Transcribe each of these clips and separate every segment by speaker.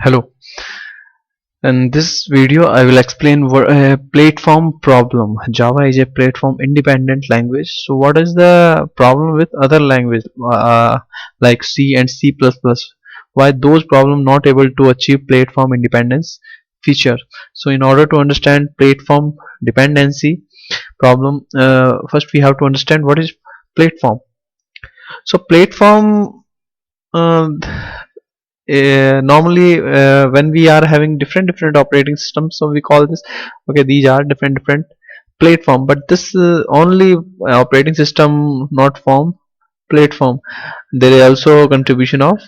Speaker 1: Hello. In this video, I will explain what a platform problem. Java is a platform independent language. So, what is the problem with other language like C and C++? Why those problem not able to achieve platform independence feature? So, in order to understand platform dependency problem, first we have to understand what is platform. So, platform. Uh, Normally when we are having different operating systems, so we call this, okay, these are different platform, but this only operating system not form platform. There is also contribution of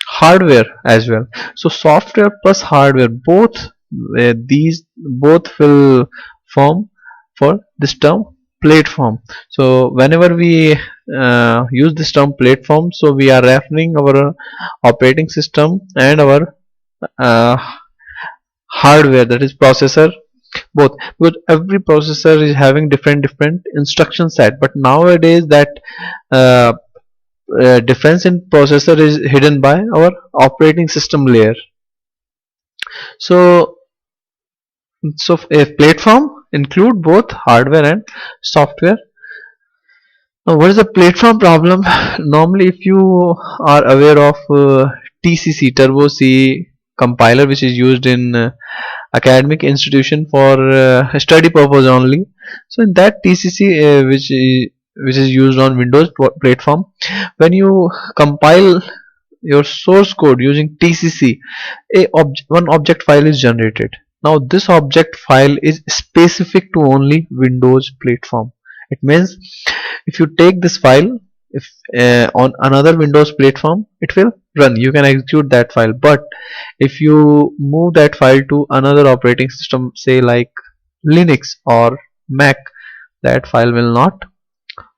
Speaker 1: hardware as well. So software plus hardware, both these both will form for this term platform. So whenever we use this term platform, so we are referring our operating system and our uh, hardware, that is processor, both, because every processor is having different instruction set. But nowadays that uh, difference in processor is hidden by our operating system layer. So so a platform include both hardware and software. Now, what is the platform problem? Normally, if you are aware of TCC, Turbo C compiler, which is used in academic institution for study purpose only. So in that TCC, which is used on Windows platform, when you compile your source code using TCC, one object file is generated. Now this object file is specific to only Windows platform. It means if you take this file, if on another Windows platform, it will run, you can execute that file. But if you move that file to another operating system, say like Linux or Mac, that file will not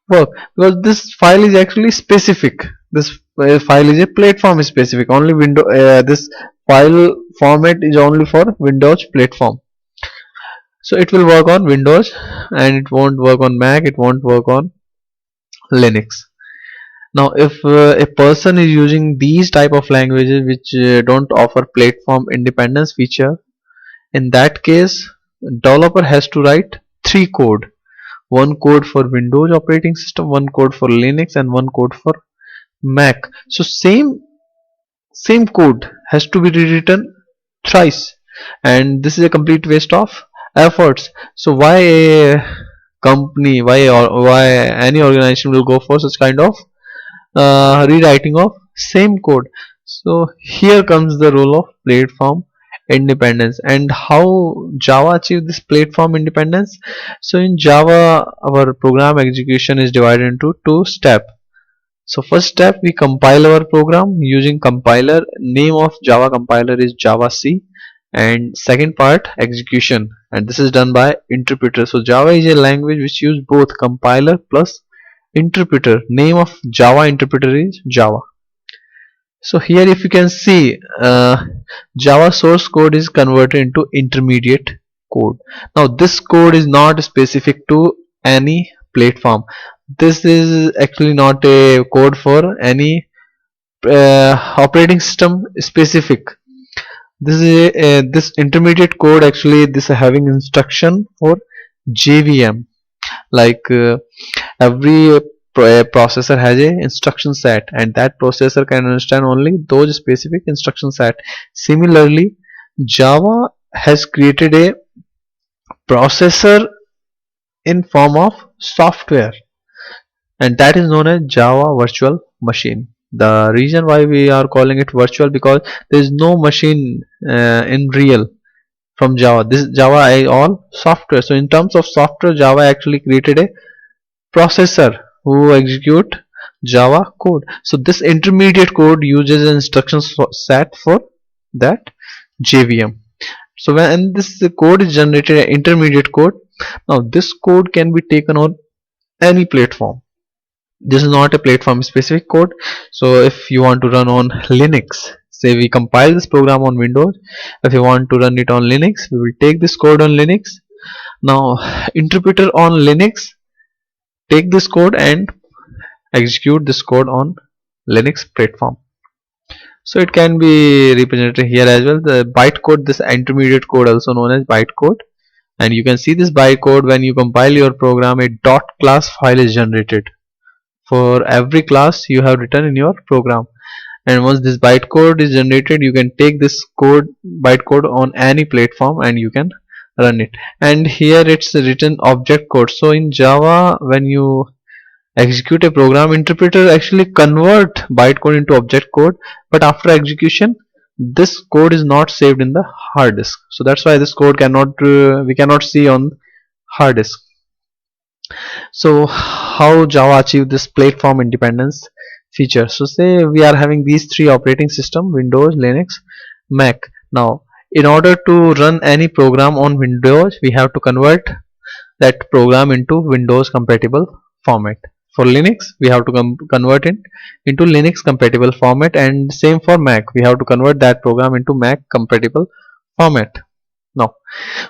Speaker 1: work, because this file is actually specific. This file is a platform specific, only window this file format is only for Windows platform. So it will work on Windows and it won't work on Mac, it won't work on Linux. Now if a person is using these type of languages which don't offer platform independence feature, in that case developer has to write three code: one code for Windows operating system, one code for Linux, and one code for Mac. So same code has to be rewritten thrice, and this is a complete waste of efforts. So why a company, why any organization will go for such kind of rewriting of same code? So here comes the role of platform independence. And how Java achieve this platform independence? So in Java, our program execution is divided into two steps. So first step, we compile our program using compiler. Name of Java compiler is Java C. And second part, execution, and this is done by interpreter. So Java is a language which use both compiler plus interpreter. Name of Java interpreter is Java. So here if you can see, Java source code is converted into intermediate code. Now this code is not specific to any platform. This is actually not a code for any operating system specific. This intermediate code, actually this having instruction for JVM. Like every processor has a instruction set, and that processor can understand only those specific instruction set. Similarly, Java has created a processor in form of software, and that is known as Java virtual machine. The reason why we are calling it virtual, because there is no machine in real from Java. This Java is all software. So in terms of software, Java actually created a processor who execute Java code. So this intermediate code uses an instruction set for that JVM. So when this code is generated, intermediate code, now this code can be taken on any platform. This is not a platform specific code. So if you want to run on Linux, say we compile this program on Windows, if you want to run it on Linux, we will take this code on Linux. Now interpreter on Linux take this code and execute this code on Linux platform. So it can be represented here as well. The bytecode, this intermediate code also known as bytecode, and you can see this bytecode when you compile your program. A dot class file is generated for every class you have written in your program, and once this bytecode is generated, you can take this code bytecode on any platform and you can run it. And here it's written object code. So in Java, when you execute a program, interpreter actually convert bytecode into object code, but after execution this code is not saved in the hard disk. So that's why this code cannot we cannot see on hard disk. So how Java achieve this platform independence feature? So say we are having these three operating system: Windows, Linux, Mac. Now in order to run any program on Windows, we have to convert that program into Windows compatible format. For Linux, we have to convert it into Linux compatible format, and same for Mac, we have to convert that program into Mac compatible format. Now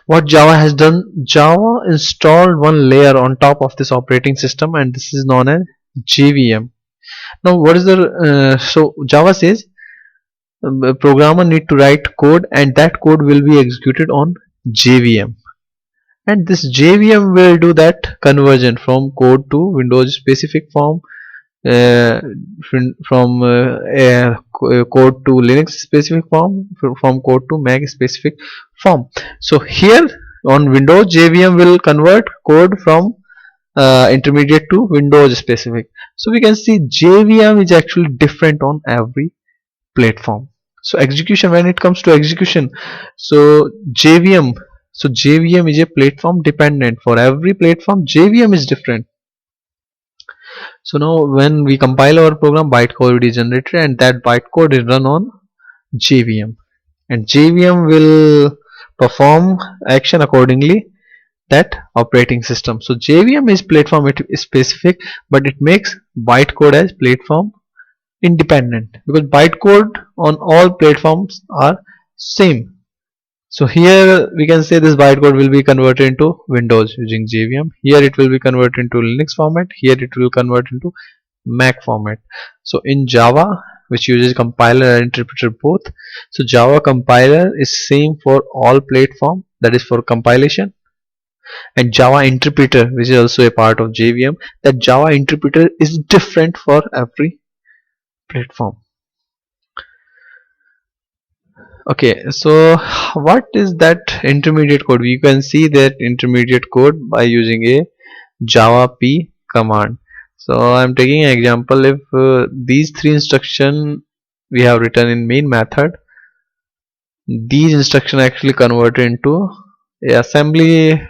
Speaker 1: what Java has done, Java installed one layer on top of this operating system, and this is known as JVM. Now what is the so Java says a programmer need to write code, and that code will be executed on JVM, and this JVM will do that conversion from code to Windows specific form, uh, from code to Linux specific form, from code to Mac specific form. So here on Windows, JVM will convert code from intermediate to Windows specific. So we can see JVM is actually different on every platform. So execution, when it comes to execution, so JVM, so JVM is a platform dependent. For every platform, JVM is different. So now when we compile our program, bytecode is generated, and that bytecode is run on JVM, and JVM will perform action accordingly that operating system. So JVM is platform specific, but it makes bytecode as platform independent, because bytecode on all platforms are same. So here we can say this bytecode will be converted into Windows using JVM. Here it will be converted into Linux format. Here it will convert into Mac format. So in Java, which uses compiler and interpreter both, so Java compiler is same for all platform, that is for compilation, and Java interpreter, which is also a part of JVM, that Java interpreter is different for every platform. Okay, so what is that intermediate code? We can see that intermediate code by using a Java P command. So I'm taking an example. If these three instruction we have written in main method, these instruction actually converted into a assembly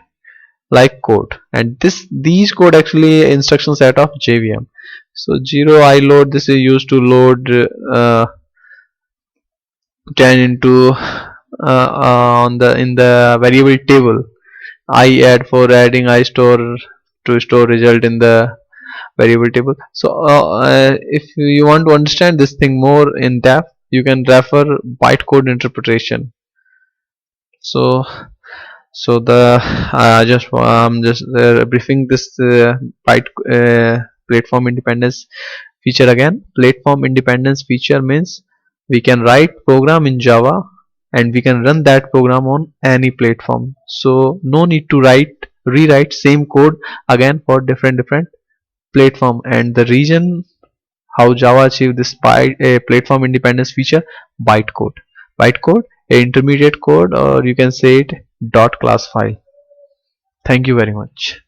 Speaker 1: like code, and these code actually instruction set of JVM. So 0 I load, this is used to load 10 into on the in the variable table. I add for adding, I store to store result in the variable table. So if you want to understand this thing more in depth, you can refer bytecode interpretation. So the just briefing this byte platform independence feature again. Platform independence feature means we can write program in Java and we can run that program on any platform. So no need to rewrite same code again for different platform. And the reason how Java achieved this platform independence feature: bytecode, a intermediate code, or you can say it dot class file. Thank you very much.